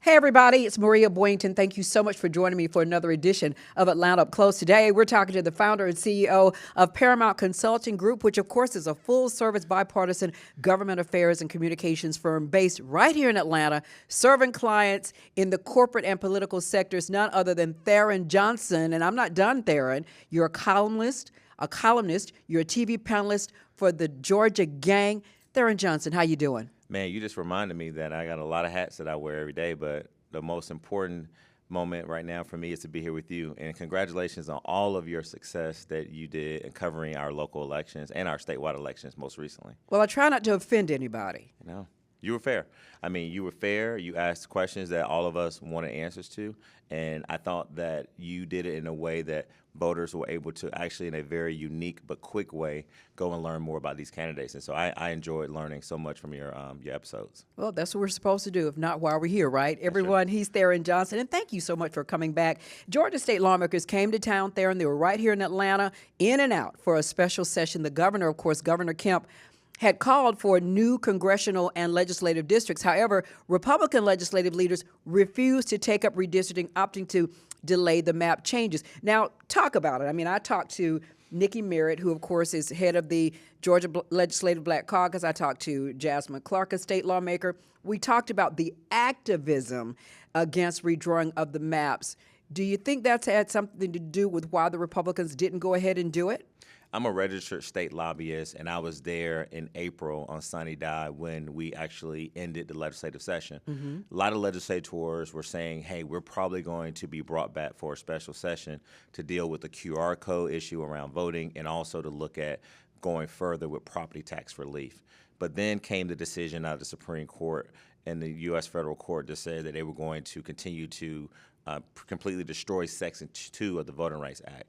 Hey everybody, it's Maria Boynton. Thank you so much for joining me for another edition of Atlanta Up Close. Today, we're talking to the founder and CEO of Paramount Consulting Group, which of course is a full-service bipartisan government affairs and communications firm based right here in Atlanta, serving clients in the corporate and political sectors, none other than Tharon Johnson. And I'm not done, Tharon. You're a columnist, you're a TV panelist for the Georgia Gang. Tharon Johnson, how you doing? Man, you just reminded me that I got a lot of hats that I wear every day, but the most important moment right now for me is to be here with you. And congratulations on all of your success that you did in covering our local elections and our statewide elections most recently. Well, I try not to offend anybody. No, you were fair. I mean, you were fair. You asked questions that all of us wanted answers to. And I thought that you did it in a way that voters were able to actually, in a very unique but quick way, go and learn more about these candidates. And so I enjoyed learning so much from your episodes. Well, that's what we're supposed to do. If not, why we're here, right? Everyone, he's Tharon Johnson. And thank you so much for coming back. Georgia state lawmakers came to town, Tharon. They were right here in Atlanta, in and out for a special session. The governor, of course, Governor Kemp, had called for new congressional and legislative districts. However, Republican legislative leaders refused to take up redistricting, opting to delay the map changes. Now, talk about it. I mean, I talked to Nikki Merritt, who, of course, is head of the Georgia Legislative Black Caucus. I talked to Jasmine Clark, a state lawmaker. We talked about the activism against redrawing of the maps. Do you think that's had something to do with why the Republicans didn't go ahead and do it? I'm a registered state lobbyist, and I was there in April on Sunny Die when we actually ended the legislative session. A lot of legislators were saying, hey, we're probably going to be brought back for a special session to deal with the QR code issue around voting and also to look at going further with property tax relief. But then came the decision out of the Supreme Court and the U.S. federal court to say that they were going to continue to completely destroy Section 2 of the Voting Rights Act.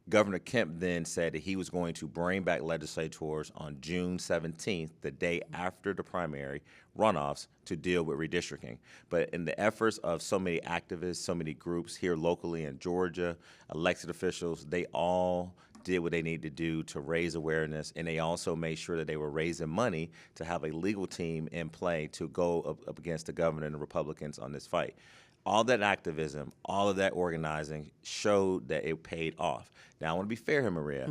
Governor Kemp then said that he was going to bring back legislators on June 17th, the day after the primary runoffs, to deal with redistricting. But in the efforts of so many activists, so many groups here locally in Georgia, elected officials, they all did what they needed to do to raise awareness, and they also made sure that they were raising money to have a legal team in play to go up against the governor and the Republicans on this fight. All that activism, all of that organizing showed that it paid off. Now, I want to be fair here, Maria.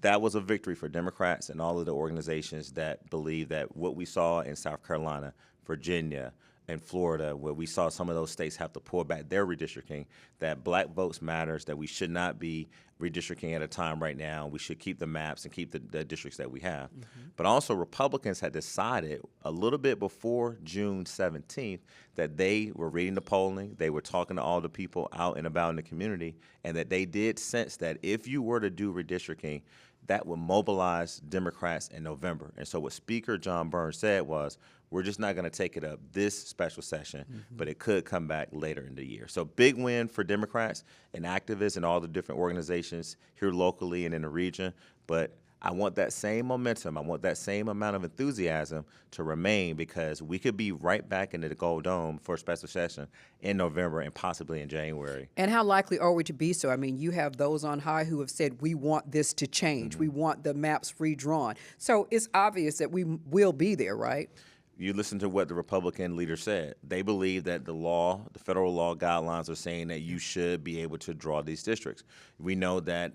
That was a victory for Democrats and all of the organizations that believe that what we saw in South Carolina, Virginia, and Florida, where we saw some of those states have to pull back their redistricting, that black votes matters, that we should not be redistricting at a time right now. We should keep the maps and keep the districts that we have. But also Republicans had decided a little bit before June 17th that they were reading the polling, they were talking to all the people out and about in the community, and that they did sense that if you were to do redistricting, that would mobilize Democrats in November. And so what Speaker John Burns said was, we're just not going to take it up this special session, but it could come back later in the year. So big win for Democrats and activists and all the different organizations here locally and in the region. But I want that same momentum, I want that same amount of enthusiasm to remain, because we could be right back into the Gold Dome for a special session in November and possibly in January. And how likely are we to be so? I mean, you have those on high who have said, we want this to change. We want the maps redrawn. So it's obvious that we will be there, right? You listen to what the Republican leader said. They believe that the federal law guidelines are saying that you should be able to draw these districts. We know that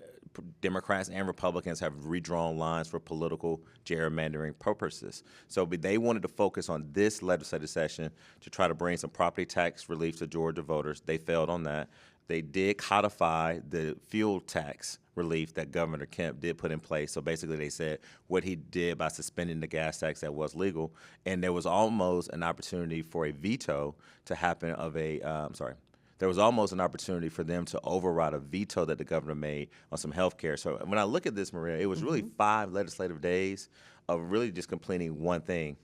Democrats and Republicans have redrawn lines for political gerrymandering purposes. So they wanted to focus on this legislative session to try to bring some property tax relief to Georgia voters. They failed on that. They did codify the fuel tax relief that Governor Kemp did put in place. So basically they said what he did by suspending the gas tax that was legal, and there was almost an opportunity for a veto to happen of there was almost an opportunity for them to override a veto that the governor made on some health care. So when I look at this, Maria, it was really 5 legislative days of really just completing one thing,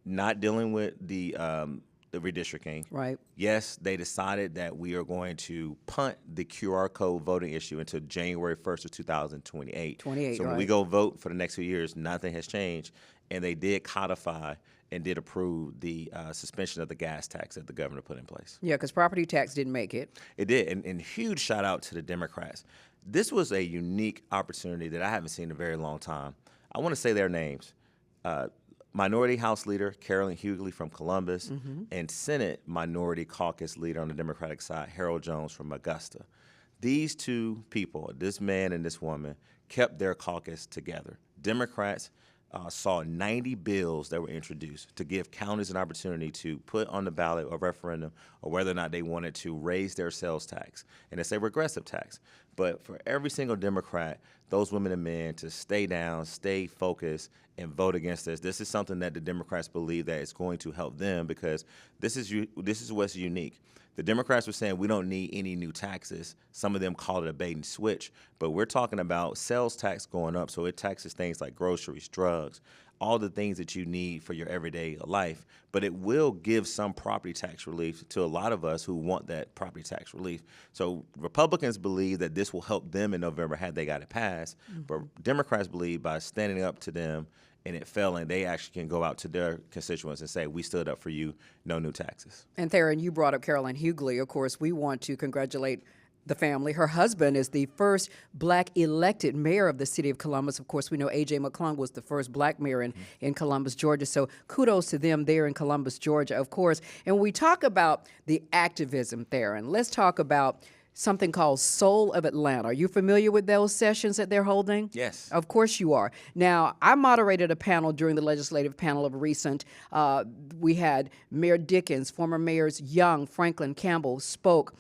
not dealing with the redistricting. Right. Yes, they decided that we are going to punt the QR code voting issue until January 1st of 2028. So when we go vote for the next few years, nothing has changed. And they did codify and did approve the suspension of the gas tax that the governor put in place. Yeah, because property tax didn't make it. It did, and huge shout out to the Democrats. This was a unique opportunity that I haven't seen in a very long time. I want to say their names. Minority House Leader Carolyn Hughley from Columbus, and Senate Minority Caucus Leader on the Democratic side, Harold Jones from Augusta. These two people, this man and this woman, kept their caucus together. Democrats saw 90 bills that were introduced to give counties an opportunity to put on the ballot a referendum or whether or not they wanted to raise their sales tax. And it's a regressive tax. But for every single Democrat, those women and men to stay down, stay focused, and vote against this. This is something that the Democrats believe that is going to help them because this is what's unique. The Democrats were saying we don't need any new taxes. Some of them call it a bait and switch, but we're talking about sales tax going up, so it taxes things like groceries, drugs, all the things that you need for your everyday life, but it will give some property tax relief to a lot of us who want that property tax relief. So Republicans believe that this will help them in November had they got it passed, but Democrats believe by standing up to them and it failing, they actually can go out to their constituents and say, we stood up for you, no new taxes. And Tharon, you brought up Carolyn Hughley. Of course, we want to congratulate the family. Her husband is the first black elected mayor of the city of Columbus. Of course, we know A.J. McClung was the first black mayor in Columbus, Georgia. So kudos to them there in Columbus, Georgia, of course. And when we talk about the activism, Tharon, let's talk about something called Soul of Atlanta. Are you familiar with those sessions that they're holding? Yes. Of course you are. Now, I moderated a panel during the legislative panel of recent. We had Mayor Dickens, former mayors Young, Franklin, Campbell spoke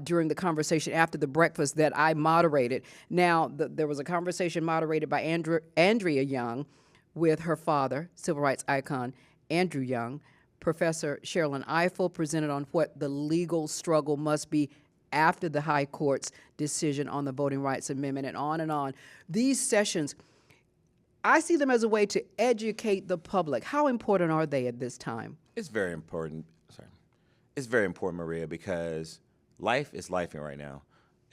during the conversation after the breakfast that I moderated. Now, there was a conversation moderated by Andrea Young with her father, civil rights icon Andrew Young. Professor Sherilyn Ifill presented on what the legal struggle must be after the high court's decision on the Voting Rights Amendment, and on and on. These sessions, I see them as a way to educate the public. How important are they at this time? It's very important. It's very important, Maria, because life is lifing right now.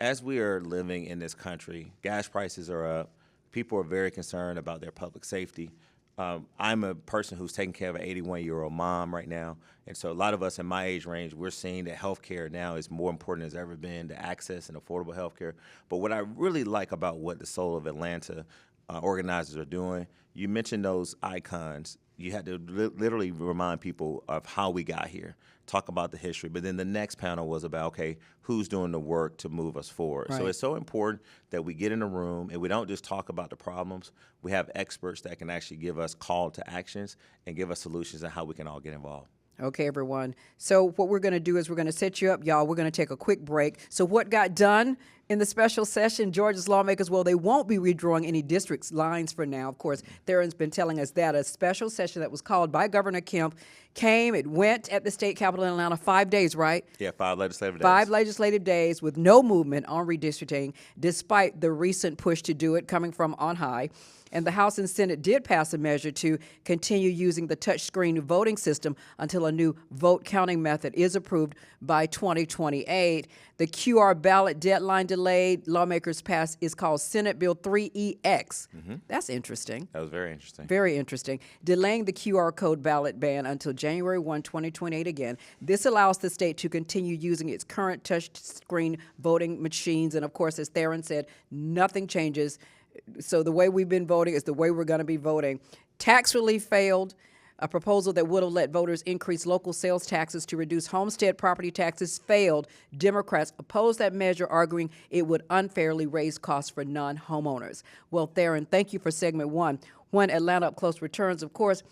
As we are living in this country, gas prices are up. People are very concerned about their public safety. I'm a person who's taking care of an 81-year-old mom right now, and so a lot of us in my age range, we're seeing that healthcare now is more important than it's ever been, to access and affordable healthcare. But what I really like about what the Soul of Atlanta organizers are doing, you mentioned those icons. You had to literally remind people of how we got here, talk about the history. But then the next panel was about, okay, who's doing the work to move us forward? Right. So it's so important that we get in a room and we don't just talk about the problems. We have experts that can actually give us call to actions and give us solutions on how we can all get involved. Okay, everyone. So what we're going to do is we're going to set you up, y'all. We're going to take a quick break. So what got done in the special session? Georgia's lawmakers, well, they won't be redrawing any districts lines for now. Of course, Tharon's been telling us that a special session that was called by Governor Kemp came. It went at the state capitol in Atlanta 5 days, right? Yeah, 5 legislative days. 5 legislative days with no movement on redistricting, despite the recent push to do it coming from on high. And the House and Senate did pass a measure to continue using the touchscreen voting system until a new vote counting method is approved by 2028. The QR ballot deadline delayed. Lawmakers passed is called Senate Bill 3EX. That's interesting. That was very interesting. Very interesting. Delaying the QR code ballot ban until January 1, 2028 again. This allows the state to continue using its current touchscreen voting machines. And of course, as Tharon said, nothing changes. So the way we've been voting is the way we're going to be voting. Tax relief failed. A proposal that would have let voters increase local sales taxes to reduce homestead property taxes failed. Democrats opposed that measure, arguing it would unfairly raise costs for non-homeowners. Well, Tharon, thank you for segment one. When Atlanta Up Close returns, of course,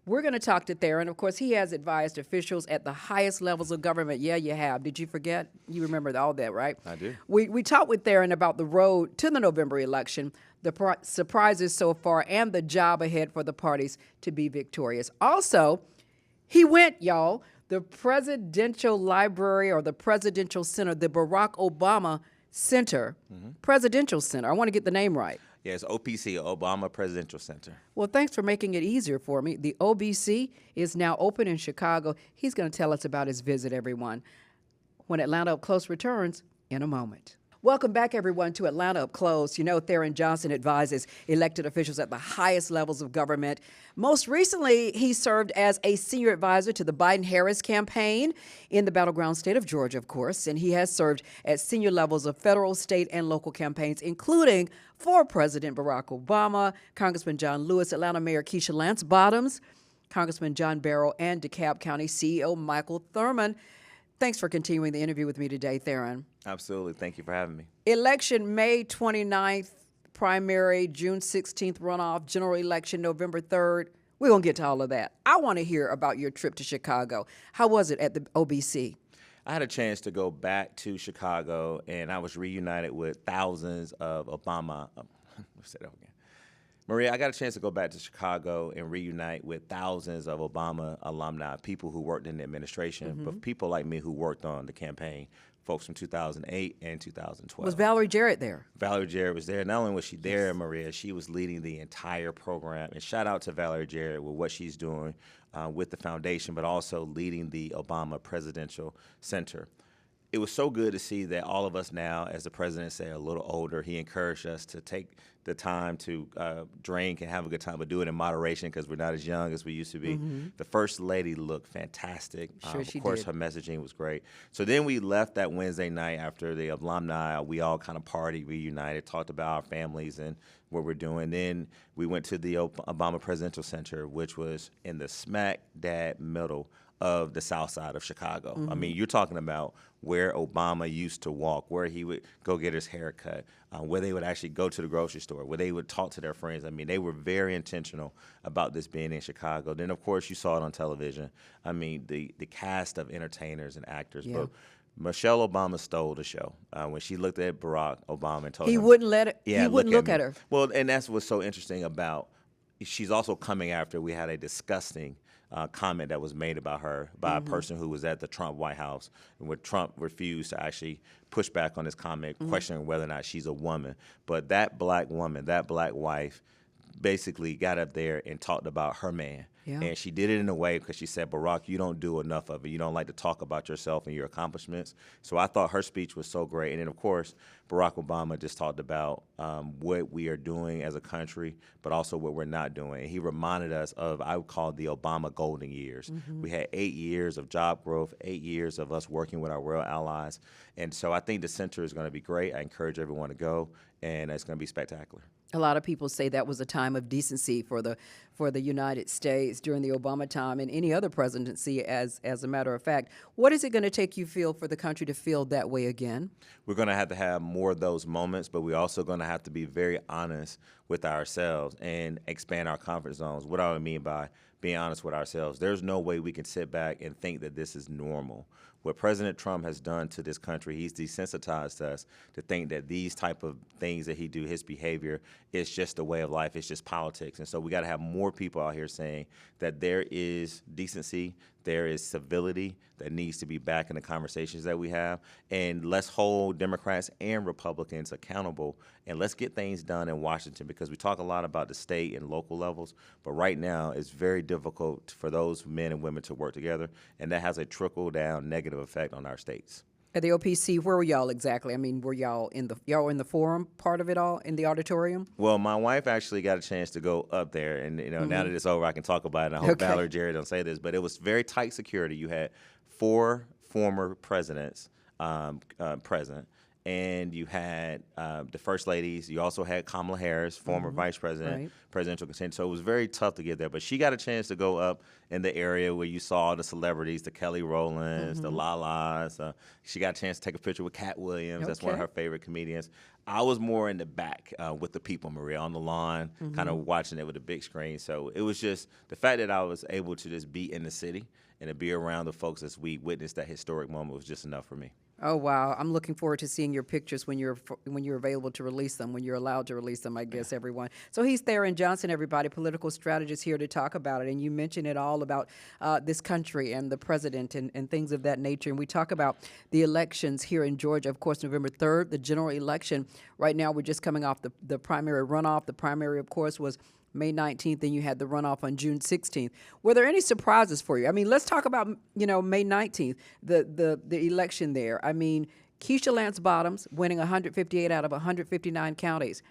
we're going to talk to Tharon. Of course, he has advised officials at the highest levels of government. Yeah, you have. Did you forget? You remember all that, right? I do. We talked with Tharon about the road to the November election, the surprises so far, and the job ahead for the parties to be victorious. Also, he went, y'all, the Presidential Library or the Presidential Center, the Barack Obama Center, Presidential Center. I want to get the name right. Yeah, it's OPC, Obama Presidential Center. Well, thanks for making it easier for me. The OBC is now open in Chicago. He's going to tell us about his visit, everyone, when Atlanta Up Close returns in a moment. Welcome back, everyone, to Atlanta Up Close. You know, Tharon Johnson advises elected officials at the highest levels of government. Most recently, he served as a senior advisor to the Biden-Harris campaign in the battleground state of Georgia, of course, and he has served at senior levels of federal, state, and local campaigns, including for President Barack Obama, Congressman John Lewis, Atlanta Mayor Keisha Lance Bottoms, Congressman John Barrow, and DeKalb County CEO Michael Thurmond. Thanks for continuing the interview with me today, Tharon. Absolutely. Thank you for having me. Election May 29th, primary, June 16th runoff, general election November 3rd. We're going to get to all of that. I want to hear about your trip to Chicago. How was it at the OBC? I had a chance to go back to Chicago, and I was reunited with thousands of Obama. Let's say that again. Maria, I got a chance to go back to Chicago and reunite with thousands of Obama alumni, people who worked in the administration, but people like me who worked on the campaign, folks from 2008 and 2012. Was Valerie Jarrett there? Valerie Jarrett was there. Not only was she there, Maria, she was leading the entire program. And shout out to Valerie Jarrett with what she's doing with the foundation, but also leading the Obama Presidential Center. It was so good to see that all of us now, as the president said, a little older, he encouraged us to take the time to drink and have a good time, but do it in moderation because we're not as young as we used to be. The First Lady looked fantastic. Sure, she of course, did. her messaging was great. So then we left that Wednesday night after the alumni. We all kind of partied, reunited, talked about our families and what we're doing. Then we went to the Obama Presidential Center, which was in the smack dab middle of the south side of Chicago. I mean, you're talking about where Obama used to walk, where he would go get his hair cut, where they would actually go to the grocery store, where they would talk to their friends. I mean, they were very intentional about this being in Chicago. Then, of course, you saw it on television. I mean, the cast of entertainers and actors. Yeah. But Michelle Obama stole the show when she looked at Barack Obama and told He him, wouldn't let it. yeah, He wouldn't look me. at her. Well, and that's what's so interesting about, she's also coming after, we had a disgusting comment that was made about her by a person who was at the Trump White House, and where Trump refused to actually push back on this comment, questioning whether or not she's a woman. But that black woman, that black wife, basically got up there and talked about her man. Yeah. And she did it in a way because she said, Barack, you don't do enough of it. You don't like to talk about yourself and your accomplishments. So I thought her speech was so great. And then, of course, Barack Obama just talked about what we are doing as a country, but also what we're not doing. And he reminded us of, I would call the Obama golden years. We had 8 years of job growth, 8 years of us working with our real allies. And so I think the center is going to be great. I encourage everyone to go, and it's going to be spectacular. A lot of people say that was a time of decency for the United States during the Obama time and any other presidency, as a matter of fact. What is it going to take, you feel, for the country to feel that way again? We're going to have more of those moments, but we're also going to have to be very honest with ourselves and expand our comfort zones. What do I mean by being honest with ourselves? There's no way we can sit back and think that this is normal. What President Trump has done to this country, he's desensitized us to think that these type of things that he do, his behavior, is just a way of life. It's just politics. And so we got to have more people out here saying that there is decency, there is civility that needs to be back in the conversations that we have. And let's hold Democrats and Republicans accountable, and let's get things done in Washington, because we talk a lot about the state and local levels, but right now it's very difficult for those men and women to work together, and that has a trickle-down negative effect on our states. At the OPC, where were y'all exactly? I mean, were y'all in the forum part of it all, in the auditorium? Well, my wife actually got a chance to go up there, and now that it's over, I can talk about it. And I hope Valerie Jarrett don't say this, but it was very tight security. You had 4 former presidents present, and you had the first ladies. You also had Kamala Harris, former vice president, presidential consent. So it was very tough to get there. But she got a chance to go up in the area where you saw the celebrities, the Kelly Rowlands, the Lalas. She got a chance to take a picture with Cat Williams. That's one of her favorite comedians. I was more in the back with the people, Maria, on the lawn, kind of watching it with a big screen. So it was just the fact that I was able to just be in the city and to be around the folks as we witnessed that historic moment was just enough for me. Oh, wow. I'm looking forward to seeing your pictures when you're available to release them, when you're allowed to release them, I guess, everyone. So he's Tharon Johnson, everybody, political strategist, here to talk about it. And you mentioned it all about this country and the president and things of that nature. And we talk about the elections here in Georgia, of course, November 3rd, the general election. Right now, we're just coming off the primary runoff. The primary, of course, was May 19th, and you had the runoff on June 16th. Were there any surprises for you? I mean, let's talk about, May 19th, the election there. I mean, Keisha Lance Bottoms winning 158 out of 159 counties.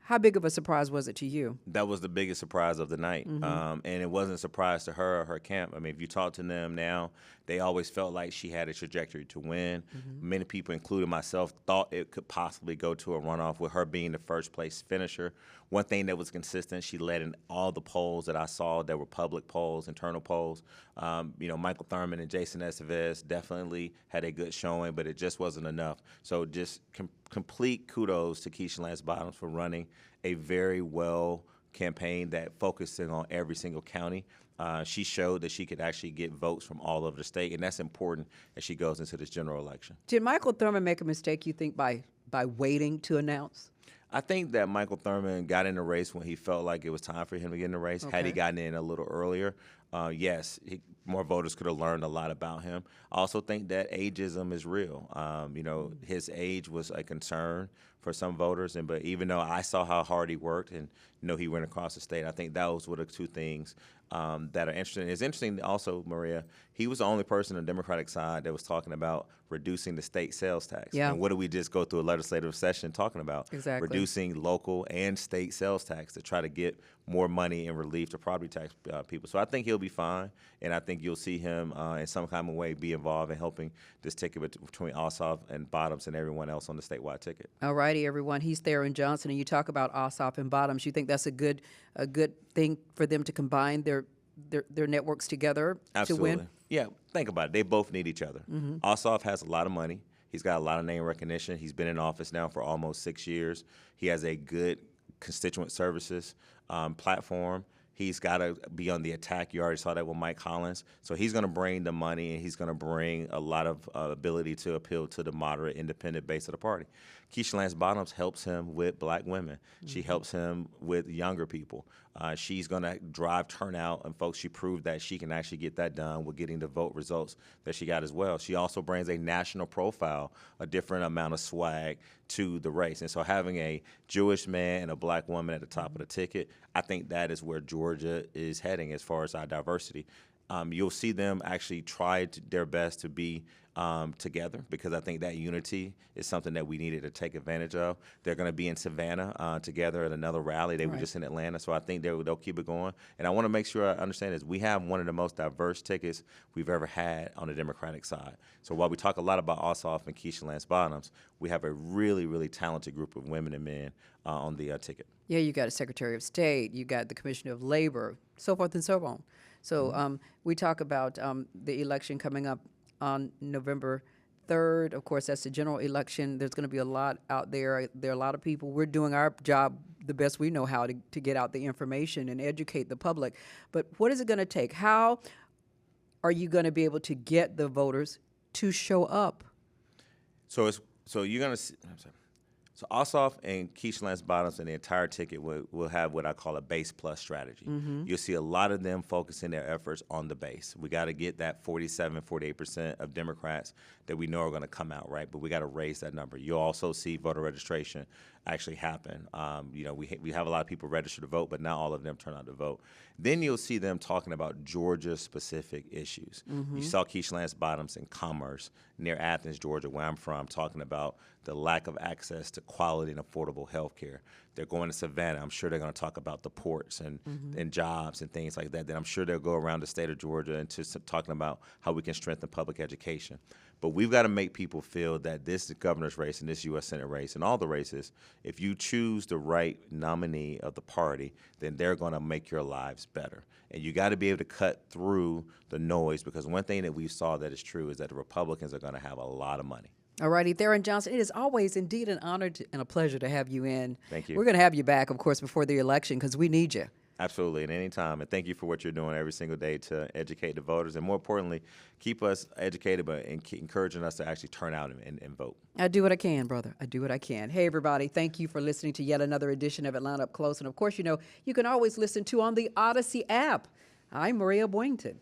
How big of a surprise was it to you? That was the biggest surprise of the night. And it wasn't a surprise to her or her camp. I mean, if you talk to them now, they always felt like she had a trajectory to win. Many people, including myself, thought it could possibly go to a runoff with her being the first place finisher. One thing that was consistent, she led in all the polls that I saw that were public polls, internal polls. Michael Thurman and Jason Estevez definitely had a good showing, but it just wasn't enough. So just complete kudos to Keisha Lance Bottoms for running a very well campaign that focused in on every single county. She showed that she could actually get votes from all over the state, and that's important as she goes into this general election. Did Michael Thurman make a mistake, you think, by waiting to announce? I think that Michael Thurman got in the race when he felt like it was time for him to get in the race. Had he gotten in a little earlier, yes, more voters could have learned a lot about him. I also think that ageism is real. His age was a concern for some voters, but even though I saw how hard he worked and he went across the state, I think those were the two things that are interesting. It's interesting also, Maria, he was the only person on the Democratic side that was talking about reducing the state sales tax. Yeah. And what did we just go through a legislative session talking about? Exactly. Reducing local and state sales tax to try to get more money in relief to property tax people. So I think he'll be fine, and I think you'll see him in some kind of way be involved in helping this ticket between Ossoff and Bottoms and everyone else on the statewide ticket. All righty, everyone. He's Tharon Johnson, and you talk about Ossoff and Bottoms. You think that's a good thing for them to combine their networks together Absolutely. to win? Yeah, think about it. They both need each other. Ossoff has a lot of money. He's got a lot of name recognition. He's been in office now for almost 6 years. He has a good constituent services platform. He's got to be on the attack. You already saw that with Mike Collins. So he's going to bring the money, and he's going to bring a lot of ability to appeal to the moderate, independent base of the party. Keisha Lance Bottoms helps him with black women. She helps him with younger people. She's going to drive turnout, and folks, she proved that she can actually get that done with getting the vote results that she got as well. She also brings a national profile, a different amount of swag to the race. And so having a Jewish man and a black woman at the top of the ticket, I think that is where Georgia is heading as far as our diversity. You'll see them actually try their best to be together, because I think that unity is something that we needed to take advantage of. They're going to be in Savannah together at another rally. They were just in Atlanta, so I think they'll keep it going. And I want to make sure I understand this. We have one of the most diverse tickets we've ever had on the Democratic side. So while we talk a lot about Ossoff and Keisha Lance Bottoms, we have a really, really talented group of women and men on the ticket. Yeah, you got a Secretary of State, you got the Commissioner of Labor, so forth and so on. So we talk about the election coming up on November 3rd. Of course, that's the general election. There's going to be a lot out there. There are a lot of people. We're doing our job the best we know how to get out the information and educate the public. But what is it going to take? How are you going to be able to get the voters to show up? So you're going to see, I'm sorry. So Ossoff and Keisha Lance Bottoms and the entire ticket will have what I call a base plus strategy. You'll see a lot of them focusing their efforts on the base. We got to get that 48% of Democrats that we know are going to come out, right? But we got to raise that number. You'll also see voter registration actually happen. We have a lot of people register to vote, but not all of them turn out to vote. Then you'll see them talking about Georgia-specific issues. You saw Keisha Lance Bottoms in Commerce near Athens, Georgia, where I'm from, talking about the lack of access to quality and affordable health care. They're going to Savannah. I'm sure they're going to talk about the ports and jobs and things like that. Then I'm sure they'll go around the state of Georgia and just talking about how we can strengthen public education. But we've got to make people feel that this governor's race and this U.S. Senate race and all the races, if you choose the right nominee of the party, then they're going to make your lives better. And you got to be able to cut through the noise, because one thing that we saw that is true is that the Republicans are going to have a lot of money. All righty, Tharon Johnson, it is always indeed an honor and a pleasure to have you in. Thank you. We're going to have you back, of course, before the election, because we need you. Absolutely, at any time. And thank you for what you're doing every single day to educate the voters, and more importantly, keep us educated, but encouraging us to actually turn out and vote. I do what I can, brother. I do what I can. Hey, everybody, thank you for listening to yet another edition of Atlanta Up Close. And, of course, you can always listen to on the Odyssey app. I'm Maria Boynton.